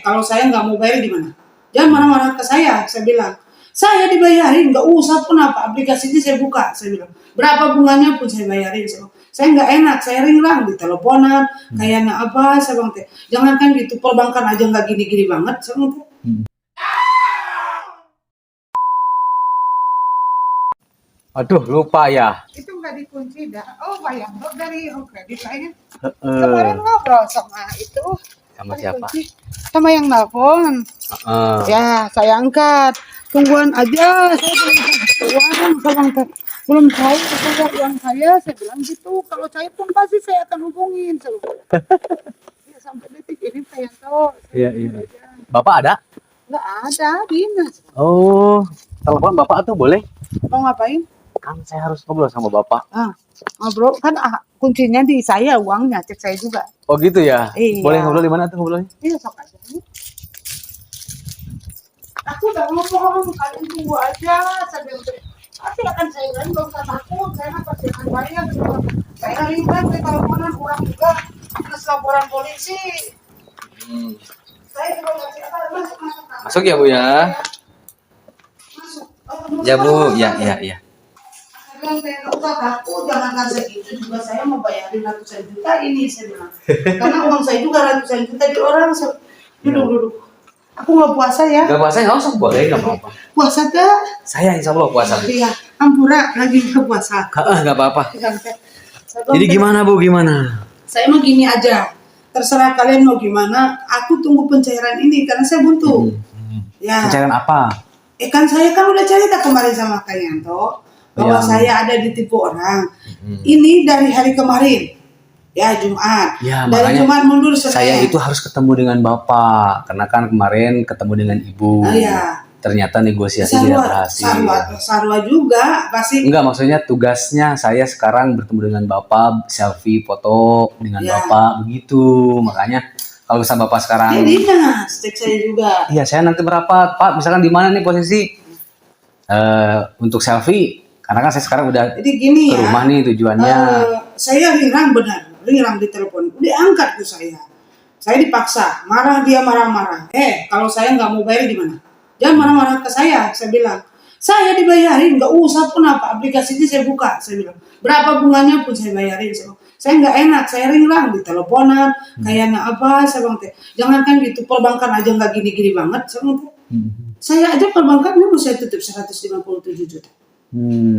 kalau saya nggak mau bayar gimana? Jangan marah-marah ke saya bilang. Saya dibayarin, nggak usah pun apa, aplikasinya saya buka, saya bilang. Berapa bunganya pun saya bayarin. Saya nggak enak, saya ringrang di teleponan, kayaknya apa, saya bilang teh. Jangankan gitu, perbankan aja nggak gini-gini banget, saya bilang teh. Aduh, lupa ya. Itu nggak dikunci dah. Oh, bayang dari kredit kayaknya. Kemarin ngobrol sama itu. Sama siapa? Sama yang nelfon. Ya, saya angkat. Tungguan aja, saya belum tahu keluar uang saya bilang gitu. Kalau saya pun pasti saya akan hubungin. Ya, sampai detik ini saya tahu. Iya. Bapak ada? Nggak ada, dinas. Oh, telepon Bapak tuh boleh? Mau ngapain? Kan saya harus ngobrol sama Bapak. Ngobrol kan kuncinya di saya, uangnya cek saya juga. Oh gitu ya? Iya. Boleh ngobrol di mana tuh ngobrolnya? Iya, sok aja. Aku udah ngomong, kalian tunggu aja. Pasti akan saya bilang, gak usah takut, saya pasti akan bayar. Saya ribet di teleponan orang juga, terus laporan polisi. Saya juga masih akan masuk. Masuk ya Bu ya? Masuk. Ya Bu, ya. Saya nggak usah takut, jangankan segitu juga saya mau bayarin ratusan juta ini, saya bilang. Karena uang saya juga ratusan juta di orang. Duduk. Aku nggak puasa ya. Gak puasa nggak usah, boleh nggak apa-apa. Puasa gak? Saya insya Allah puasa. Iya, ampura lagi nggak puasa. Nggak apa-apa. Jadi gimana Bu, gimana? Saya mau gini aja, terserah kalian mau gimana. Aku tunggu pencairan ini karena saya buntu. Ya. Pencairan apa? Kan saya kan udah cerita kemarin sama Kak Yanto bahwa saya ada ditipu orang. Ini dari hari kemarin. Ya, Jumat. Ya, dari Jumat mundur Senin. Saya itu harus ketemu dengan Bapak karena kan kemarin ketemu dengan Ibu. Iya. Ternyata negosiasi tidak berhasil. Sarwa juga pasti. Enggak, maksudnya tugasnya saya sekarang bertemu dengan Bapak, selfie, foto dengan Bapak, begitu. Makanya kalau misalnya Bapak sekarang. Jadi cek saya juga. Iya, saya nanti merapat, Pak. Misalkan di mana nih posisi untuk selfie? Karena kan saya sekarang udah jadi gini ke rumah nih tujuannya. Saya ringrang di telepon. Udah angkat tuh saya. Saya dipaksa, dia marah-marah. Kalau saya nggak mau bayar gimana? Jangan marah-marah ke saya bilang. Saya dibayarin, nggak usah pun apa, aplikasinya saya buka, saya bilang. Berapa bunganya pun saya bayarin. Saya nggak enak, saya ringrang di teleponan, kayaknya apa, saya bilang, jangankan gitu, perbankan aja nggak gini-gini banget, saya bilang, saya aja perbankan ini saya tutup 157 juta.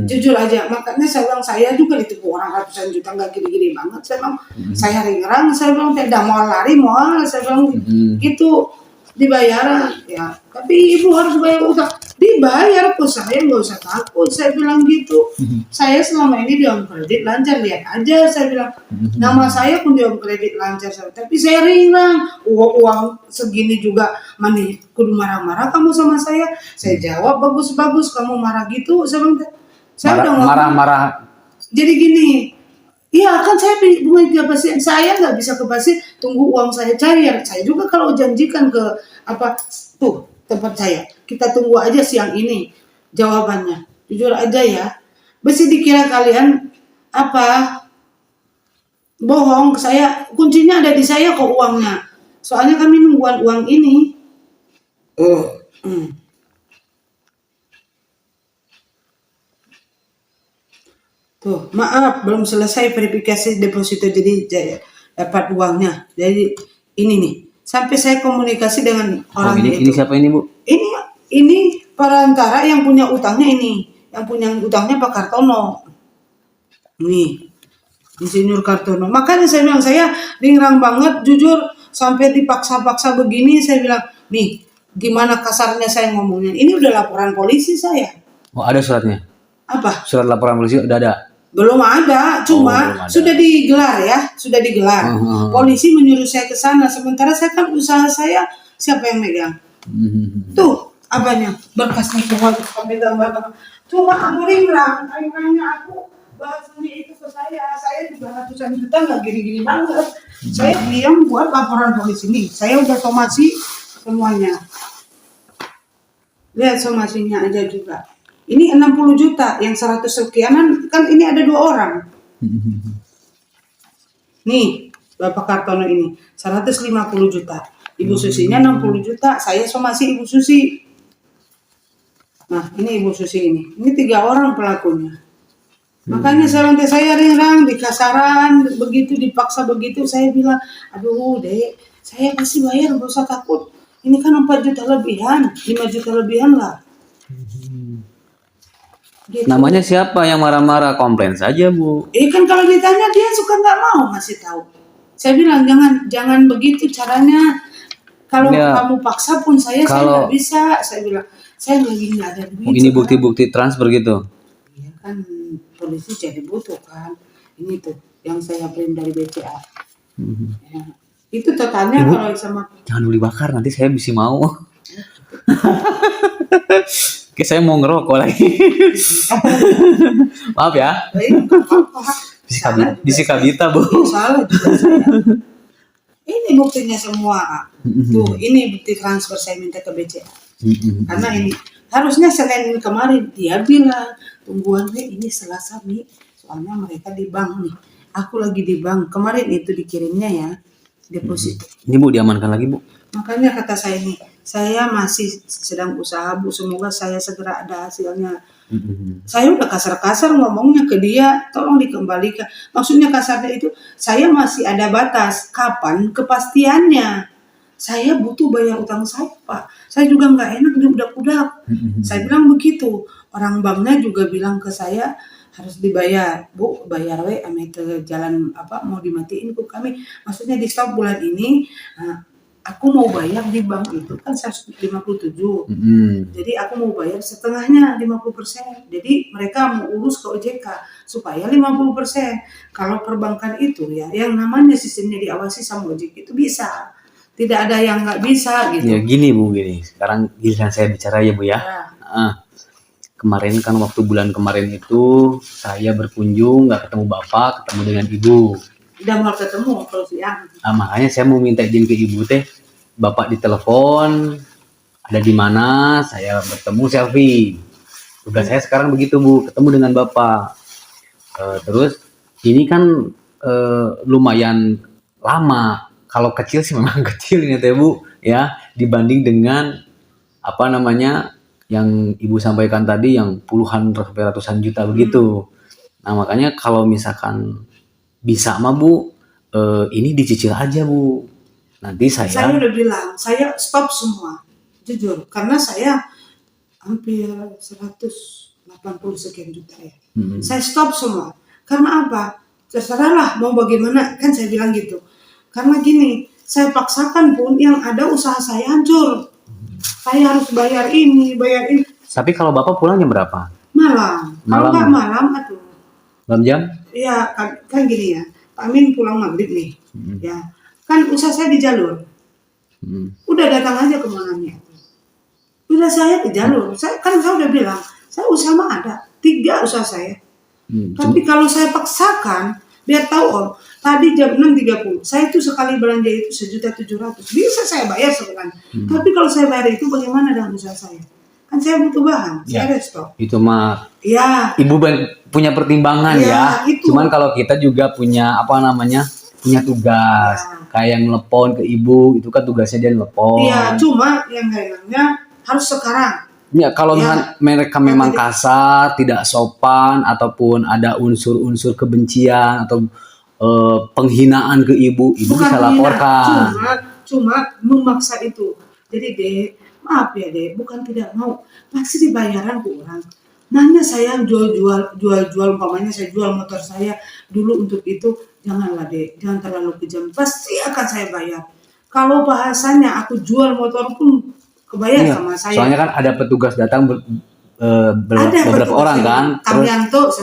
Jujur aja, makanya saya bilang saya juga ditipu orang ratusan juta nggak gini-gini banget. Saya bilang saya ringrang, saya bilang tidak mau lari, saya bilang gitu dibayar ya. Tapi ibu harus bayar utang, dibayar kok saya nggak usah takut. Saya bilang gitu. Saya selama ini di Om Kredit lancar, lihat aja saya bilang. Nama saya pun di Om Kredit lancar, tapi saya ringrang. Uang segini juga mani kudu marah-marah kamu sama saya. Saya jawab bagus-bagus, kamu marah gitu. Saya bilang, saya udah marah-marah. Jadi gini, iya kan saya bunga 3%, saya nggak bisa ke pasir, tunggu uang saya cair. Saya juga kalau janjikan ke tempat saya, kita tunggu aja siang ini jawabannya. Jujur aja ya, mesti dikira kalian bohong. Saya kuncinya ada di saya kok uangnya. Soalnya kami nungguan uang ini. Tuh, maaf belum selesai verifikasi deposito, jadi dapat uangnya. Jadi ini nih, sampai saya komunikasi dengan orang ini siapa ini Bu? Ini perantara yang punya utangnya ini, yang punya utangnya Pak Kartono. Nih, Insinyur Kartono. Makanya saya bilang saya ringrang banget, jujur sampai dipaksa-paksa begini. Saya bilang, nih, gimana kasarnya saya ngomongnya? Ini udah laporan polisi saya. Oh, ada suratnya? Apa? Surat laporan polisi udah ada? Belum ada, cuma sudah digelar ya, sudah digelar. Polisi menyuruh saya ke sana, sementara saya kan usaha saya, siapa yang megang? Tuh, apanya? Berkasnya semua sampai gambar. Cuma aku ringrangnya aku bahasanya itu ke saya juga ratusan juta nggak gini-gini banget. Saya diam buat laporan polisi nih, saya udah somasi semuanya. Lihat somasinya aja juga. Ini 60 juta, yang 100 sekianan, kan ini ada 2 orang. Nih, Bapak Kartono ini, 150 juta. Ibu Susinya 60 juta, saya somasi Ibu Susi. Nah, ini Ibu Susi ini. Ini 3 orang pelakunya. Makanya saya ringrang di kasaran begitu, dipaksa begitu, saya bilang, aduh dek, saya pasti bayar, gak usah takut. Ini kan 4 juta lebihan, 5 juta lebihan lah. Gitu. Namanya siapa yang marah-marah? Komplain saja, Bu. Kan kalau ditanya dia suka nggak mau ngasih tahu. Saya bilang jangan begitu caranya. Kalau Ya, kamu paksa pun saya kalau- nggak bisa. Saya bilang saya lagi nggak ada duit. Ini bukti-bukti transfer gitu. Iya kan polisi jadi butuh kan. Ini tuh yang saya print dari BCA. Ya. Itu totalnya kalau sama Jangan dulu dibakar, nanti saya bisa mau. Oke, saya mau ngerokok lagi. Maaf ya. Bisa kabita, Bu. Salah juga saya. Ini buktinya semua. Tuh, ini bukti transfer saya minta ke BCA. Karena ini harusnya Senin kemarin dia bilang tungguan ini Selasa nih, soalnya mereka di bank nih. Aku lagi di bank. Kemarin itu dikirimnya ya deposito. Ini Bu diamankan lagi, Bu. Makanya kata saya nih, saya masih sedang usaha Bu, semoga saya segera ada hasilnya. Saya udah kasar-kasar ngomongnya ke dia, tolong dikembalikan. Maksudnya kasarnya itu, saya masih ada batas. Kapan kepastiannya? Saya butuh bayar utang saya, Pak. Saya juga nggak enak diudak-udak. Saya bilang begitu. Orang banknya juga bilang ke saya, harus dibayar. Bu, bayar we, ame jalan apa mau dimatiin Bu kami. Maksudnya di stop bulan ini, aku mau bayar di bank itu kan 157. Jadi aku mau bayar setengahnya 50%. Jadi mereka mau urus ke OJK supaya 50%. Kalau perbankan itu ya yang namanya sistemnya diawasi sama OJK itu bisa. Tidak ada yang nggak bisa gitu. Ya gini Bu, gini. Sekarang giliran saya bicara ya Bu ya. Kemarin kan waktu bulan kemarin itu saya berkunjung, nggak ketemu Bapak, ketemu dengan Ibu. Udah mau ketemu kalau siang. Nah, makanya saya mau minta izin ke Ibu teh. Bapak ditelepon, ada di mana, saya bertemu selfie. Tugas saya sekarang begitu Bu, ketemu dengan Bapak. Terus ini kan lumayan lama. Kalau kecil sih memang kecil ini teh Bu, ya dibanding dengan apa namanya yang Ibu sampaikan tadi yang puluhan sampai ratusan juta begitu. Nah makanya kalau misalkan bisa mah Bu, ini dicicil aja Bu. Nanti Saya udah bilang, saya stop semua. Jujur, karena saya hampir 180 sekian juta ya. Saya stop semua. Karena apa? Terserahlah mau bagaimana, kan saya bilang gitu. Karena gini, saya paksakan pun yang ada usaha saya hancur. Saya harus bayar ini, bayar ini. Tapi kalau Bapak pulang jam berapa? Malam. Kalau nggak malam, aduh. Malam jam? Iya, kan gini ya. Pak Amin pulang maghrib nih. Ya, kan usaha saya di jalur. Udah datang aja ke malamnya. Udah saya di jalur. Saya udah bilang, saya usaha mah ada. 3 usaha saya. Tapi kalau saya paksakan, biar tahu Om, tadi jam 6.30, saya itu sekali belanja itu 1.700.000. Bisa saya bayar sebulan. Tapi kalau saya bayar itu bagaimana dengan usaha saya? Kan saya butuh bahan, saya ada stok. Itu mah ya. Ibu punya pertimbangan ya. Itu. Cuman kalau kita juga punya apa namanya, punya tugas. Kayak yang telepon ke Ibu, itu kan tugasnya dia telepon. Iya, cuma yang lainnya harus sekarang. Ya, kalau mereka memang kasar, tidak sopan, ataupun ada unsur-unsur kebencian atau penghinaan ke Ibu bisa laporkan. Cuma memaksa itu. Jadi Dek, maaf ya Dek, bukan tidak mau, pasti dibayaran ke orang. Nanya saya jual umpamanya saya jual motor saya dulu untuk itu, janganlah Dek, jangan terlalu kejam, pasti akan saya bayar. Kalau bahasanya aku jual motor pun kebayar sama saya. Soalnya kan ada petugas datang beberapa orang kan, terus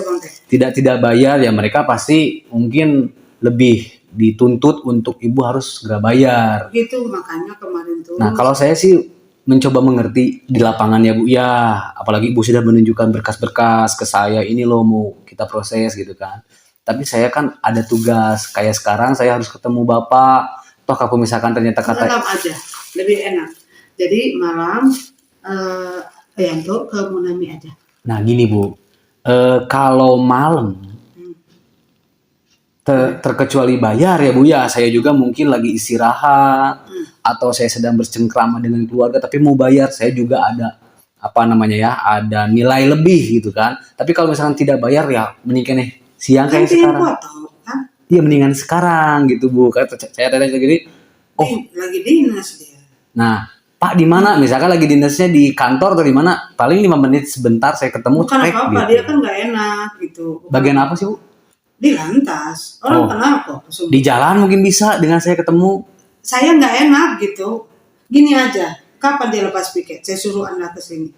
tidak bayar ya, mereka pasti mungkin lebih dituntut untuk Ibu harus segera bayar. Gitu makanya kemarin tuh. Nah kalau saya sih mencoba mengerti di lapangan ya Bu ya, apalagi Ibu sudah menunjukkan berkas-berkas ke saya, ini loh mau kita proses gitu kan. Tapi saya kan ada tugas, kayak sekarang saya harus ketemu Bapak. Toh kalau misalkan ternyata kata malam aja lebih enak. Jadi malam Yanto ke Munami aja. Nah gini Bu, kalau malam terkecuali bayar ya Bu ya, saya juga mungkin lagi istirahat atau saya sedang bercengkrama dengan keluarga tapi mau bayar, saya juga ada apa namanya ya, ada nilai lebih gitu kan. Tapi kalau misalkan tidak bayar ya mendingan nih siang kayak Nanti yang sekarang. potong kan? Iya mendingan sekarang gitu Bu. Kata saya tanya gini, oh Lagi dinas dia. nah Pak di mana? Misalkan lagi dinasnya di kantor atau di mana? Paling 5 menit sebentar saya ketemu Bukan cepet apa-apa, gitu. dia kan nggak enak gitu. Bagian apa sih Bu? Di lantas. Orang Oh. kenapa? Di jalan mungkin bisa dengan saya ketemu. Saya nggak enak gitu. Gini aja, kapan dia lepas piket? Saya suruh Anda ke sini.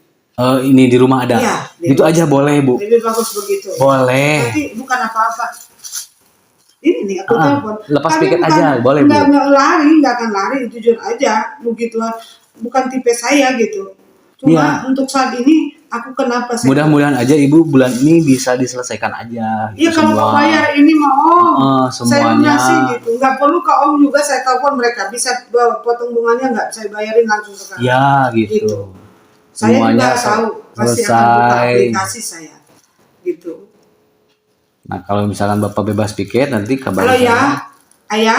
Ini di rumah ada. Iya, Itu aja boleh Bu. Lebih bagus begitu. Boleh. Nanti bukan apa-apa. Ini nih aku telepon. Lepas Kami piket bukan- aja, boleh Bu. Nggak lari, nggak akan lari, jujur aja. Begitu, bukan tipe saya gitu. Cuma Iya. untuk saat ini aku kenapa sih? Mudah-mudahan aja Ibu bulan ini bisa diselesaikan aja. Iya gitu kalau semua. mau bayar ini mau saya semuanya. lunasi gitu. Nggak perlu ke Om juga saya telepon mereka. Bisa potong bunganya nggak? Saya bayarin langsung sekarang. Ya gitu. Gitu. Saya Semuanya juga tahu pasti akan buka selesai. aplikasi saya. Gitu. Nah kalau misalkan Bapak bebas piket nanti kabarin Halo ya, saya.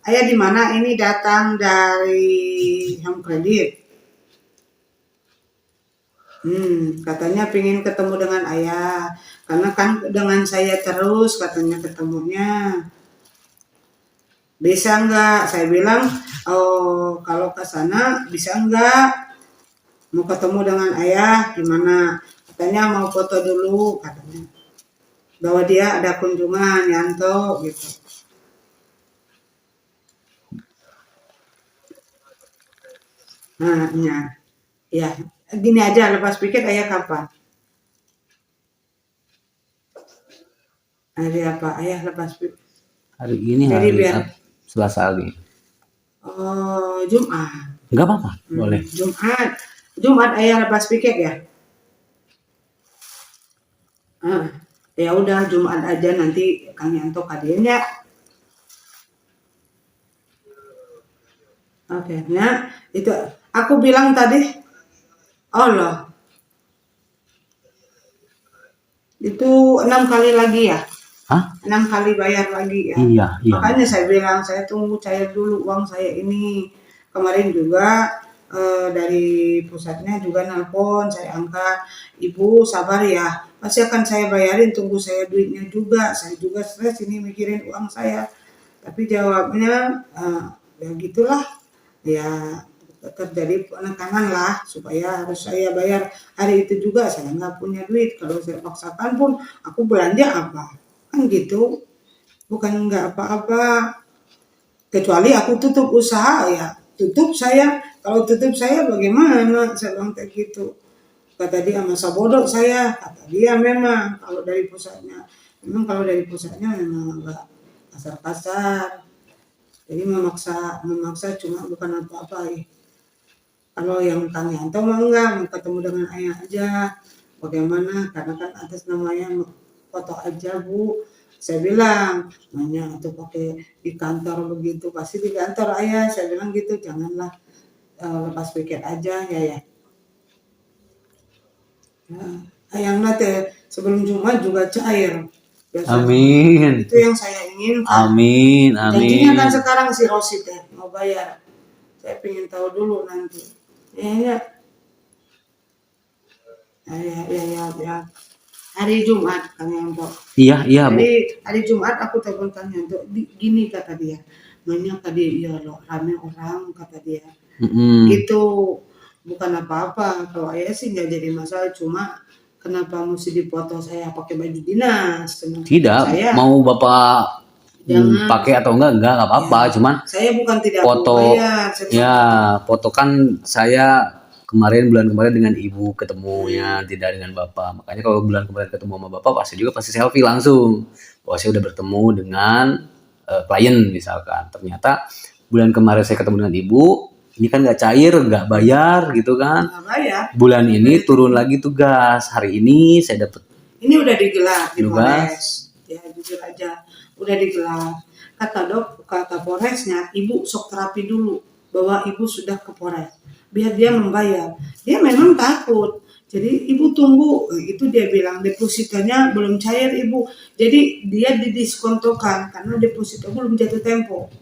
ayah di mana? Ini datang dari Home Credit. Katanya pengen ketemu dengan ayah, karena kan dengan saya terus katanya ketemunya. Bisa enggak? Saya bilang, oh kalau ke sana bisa enggak? Mau ketemu dengan ayah gimana? Katanya mau foto dulu katanya. Bahwa dia ada kunjungan Yanto gitu. Nah, ya, gini aja lepas piket ayah kapan? Hari apa? Ayah lepas piket. Hari ini Jadi hari biar- Selasa lagi. Oh, Jumat. Enggak apa-apa, boleh. Jumat ayah lepas piket ya? Ya udah Jumat aja nanti Kang Yanto hadirnya. Oke, nah itu aku bilang tadi, Allah itu 6 kali lagi ya? Hah? 6 kali bayar lagi ya? Iya. Makanya saya bilang saya tunggu cair dulu uang saya ini. Kemarin juga dari pusatnya juga nelpon, saya angkat, Ibu sabar ya, pasti akan saya bayarin, tunggu saya duitnya juga. Saya juga stres ini mikirin uang saya. Tapi jawabnya ya gitulah, ya terjadi penekanan lah supaya harus saya bayar hari itu juga. Saya nggak punya duit, kalau saya paksakan pun aku belanja apa? Kan gitu, bukan nggak apa-apa. Kecuali aku tutup usaha ya, tutup saya. Kalau tutup saya bagaimana? Saya bilang kayak gitu. Kata dia masa bodoh saya. Kata dia memang kalau dari pusatnya, memang enggak kasar-kasar. Jadi memaksa cuma bukan apa-apa ya. Kalau yang Kang Yanto mah enggak, mau ketemu dengan ayah aja. Bagaimana? Karena kan atas namanya foto aja Bu. Saya bilang, nanya atau pakai di kantor begitu, pasti di kantor ayah. Saya bilang gitu, janganlah lepas piket aja ya. Yang nanti sebelum Jumat juga cair. Biasanya. Amin. Itu yang saya inginkan. Amin. Janjinya kan sekarang si Rosid ya mau bayar. Saya pengen tahu dulu nanti. Ya. Hari Jumat Kang Yanto. Iya Bu. Jadi hari Jumat aku telepon Kang Yanto. Gini kata dia. Banyak tadi ya loh rame orang kata dia. Gitu. Bukan apa-apa. Kalau ayah sih nggak jadi masalah. Cuma kenapa mesti dipoto saya pakai baju dinas? Tidak. Saya, mau Bapak pakai atau enggak apa-apa. Ya. Cuman saya bukan tidak foto. Bayar. Ya foto kan saya bulan kemarin dengan ibu ketemunya, tidak dengan bapak. Makanya kalau bulan kemarin ketemu sama bapak pasti selfie langsung bahwa saya udah bertemu dengan klien misalkan. Ternyata bulan kemarin saya ketemu dengan ibu, ini kan nggak cair, nggak bayar gitu kan. Nggak bayar. Bulan ini turun lagi tugas. Hari ini saya dapat. Ini udah digelar di Polres. Ya jujur aja, udah digelar. Kata Polresnya, ibu sok terapi dulu bahwa ibu sudah ke Polres. Biar dia membayar. Dia memang takut. Jadi ibu tunggu, itu dia bilang depositonya belum cair ibu. Jadi dia didiskontokan karena deposito belum jatuh tempo.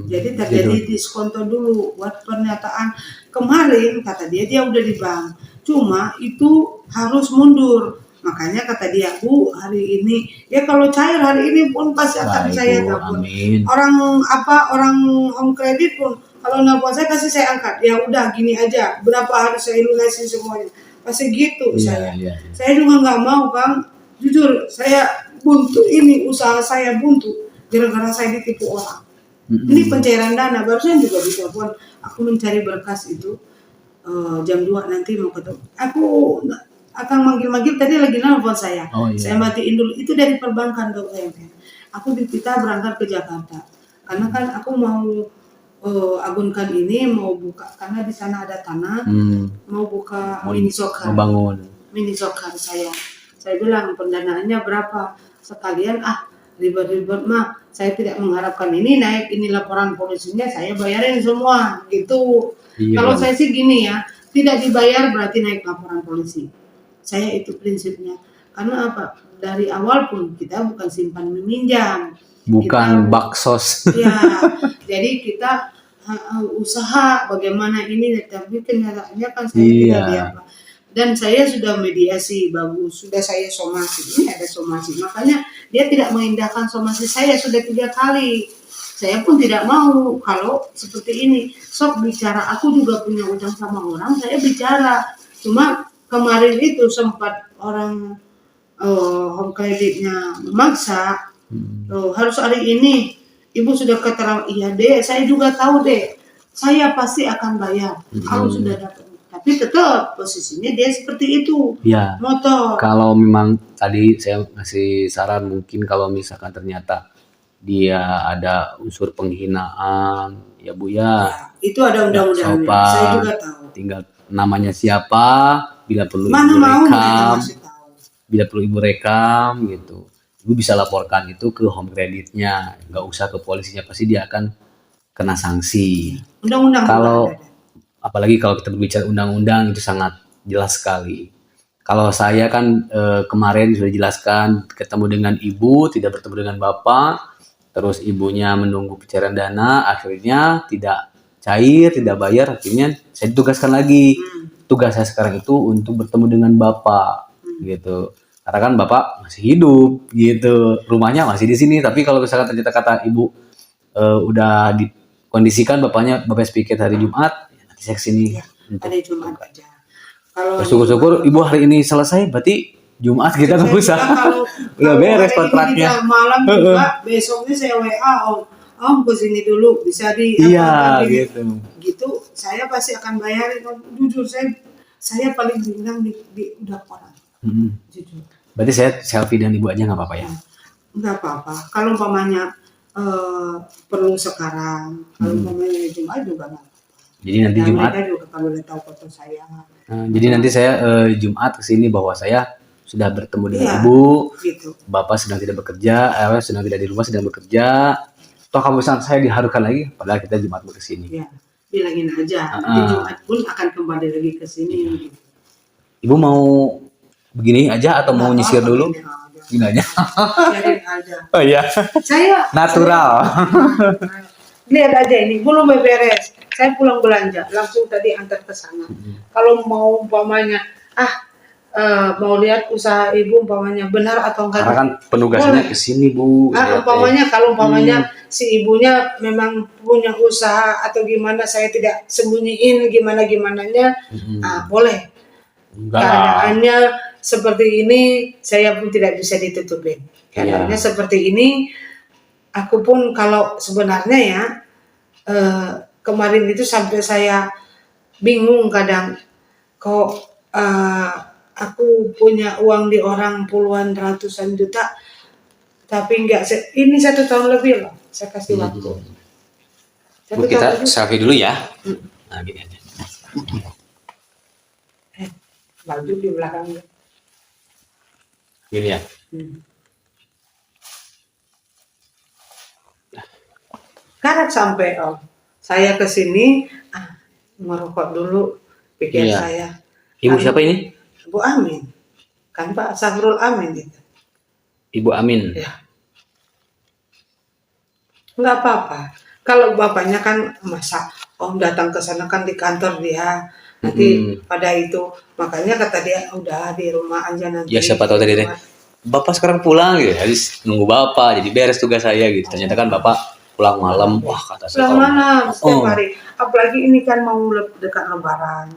Jadi terjadi gitu. diskonto dulu buat pernyataan kemarin kata dia udah di bank. Cuma itu harus mundur. Makanya kata dia, Bu, hari ini ya kalau cair hari ini pun pasti akan Baik saya Bu, dapat. amin. Orang home credit pun kalau nelpon saya pasti saya angkat. Ya udah gini aja, berapa harus saya lunasin semuanya. Pasti gitu Iya, saya. iya. Saya juga nggak mau Kang. Jujur saya buntu ini usaha saya buntu gara-gara saya ditipu orang. Ini pencairan dana, barusan juga ditelepon. Aku mencari berkas itu jam 2 nanti mau ketemu. Aku akan manggil-manggil tadi lagi nelfon saya. Oh iya. Saya matiin dulu. Itu dari perbankan dong saya. Aku kita berangkat ke Jakarta. Karena kan aku mau agunkan ini mau buka karena di sana ada tanah, mau buka mini soccer. Mini soccer saya. Saya bilang pendanaannya berapa? Sekalian ribet-ribet mah saya tidak mengharapkan ini naik ini laporan polisinya saya bayarin semua gitu. Iya, Kalau saya sih gini ya, tidak dibayar berarti naik laporan polisi. Saya itu prinsipnya. Karena apa? Dari awal pun kita bukan simpan meminjam. bukan Kita, baksos. ya, jadi kita usaha bagaimana ini, tapi kenyataannya kan saya tidak diapa. Dan saya sudah mediasi bagus, sudah saya somasi, ini ada somasi. Makanya dia tidak mengindahkan somasi saya sudah 3 kali. Saya pun tidak mau kalau seperti ini. Sok bicara, aku juga punya utang sama orang, saya bicara. Cuma kemarin itu sempat orang home creditnya memaksa, harus hari ini. Ibu sudah keterang, iya deh, saya juga tahu deh. Saya pasti akan bayar. Aku sudah dapat. Tapi tetap posisinya dia seperti itu. Ya. Motor. Kalau memang tadi saya ngasih saran mungkin kalau misalkan ternyata dia ada unsur penghinaan, ya Bu ya. Itu ada undang-undangnya. Saya juga tahu. Tinggal namanya siapa, bila perlu Mana Ibu mau rekam, tahu. bila perlu Ibu rekam gitu. Ibu bisa laporkan itu ke home creditnya, nggak usah ke polisinya, pasti dia akan kena sanksi. Undang-undang kalau apalagi kalau kita berbicara undang-undang itu sangat jelas sekali. Kalau saya kan kemarin sudah jelaskan ketemu dengan ibu, tidak bertemu dengan bapak, terus ibunya menunggu pencairan dana, akhirnya tidak cair, tidak bayar, akhirnya saya ditugaskan lagi. Tugas saya sekarang itu untuk bertemu dengan bapak, gitu. Karena kan bapak masih hidup, gitu. Rumahnya masih di sini, tapi kalau misalkan ternyata kata ibu udah dikondisikan bapak speaker hari Jumat, nanti saya kesini. Ya, hari Jumat aja. Kalau syukur-syukur ibu hari ini selesai, berarti Jumat kita nggak usah. Udah beres kontraknya. Malam juga besoknya saya WA om kesini dulu bisa di iya gitu. Gitu saya pasti akan bayarin. Jujur saya paling bilang di udah orang. Jujur. Berarti saya selfie dengan ibu aja nggak apa-apa ya? Nggak apa-apa. Kalau umpamanya perlu sekarang, kalau umpamanya Jumat juga nggak. Jadi nanti Jumat. Juga kalau udah tahu foto saya. Jadi nanti saya Jumat kesini bahwa saya sudah bertemu dengan ibu. Gitu. Bapak sedang tidak bekerja, sedang tidak di rumah, sedang bekerja. Toh kalau misalnya saya diharukan lagi, padahal kita Jumat mau kesini. Ya, bilangin aja. Nanti Jumat pun akan kembali lagi ke sini. Ibu mau begini aja atau mau nyisir dulu? Gini aja. Biarin aja. Oh iya. Saya natural. Lihat aja ini belum beres. Saya pulang belanja, langsung tadi antar ke sana. Kalau mau umpamanya, mau lihat usaha ibu umpamanya benar atau enggak. Karena kan penugasannya ke sini Bu. Umpamanya kalau umpamanya si ibunya memang punya usaha atau gimana, saya tidak sembunyiin gimana-gimananya, boleh. Keadaannya seperti ini, saya pun tidak bisa ditutupin. Keadaannya seperti ini, aku pun kalau sebenarnya ya, kemarin itu sampai saya bingung kadang, kok aku punya uang di orang puluhan ratusan juta, tapi enggak, ini 1 tahun lebih loh, saya kasih waktu. Bu, kita selfie dulu ya. Nah, gini aja. Baju di belakangnya. Gini ya. Karena sampai saya ke sini merokok dulu, pikir saya. Ibu siapa ini? Bu Amin. Kan Pak Sahrul Amin itu. Ibu Amin. Ya. Nggak apa-apa. Kalau bapaknya kan masa Om datang ke sana kan di kantor dia. Nanti pada itu makanya kata dia udah di rumah aja nanti. Ya siapa tahu tadi deh. Bapak sekarang pulang gitu, habis nunggu bapak, jadi beres tugas saya gitu. Ternyata kan bapak pulang malam, wah kata saya. Pulang malam setiap Oh. hari. Apalagi ini kan mau dekat Lebaran.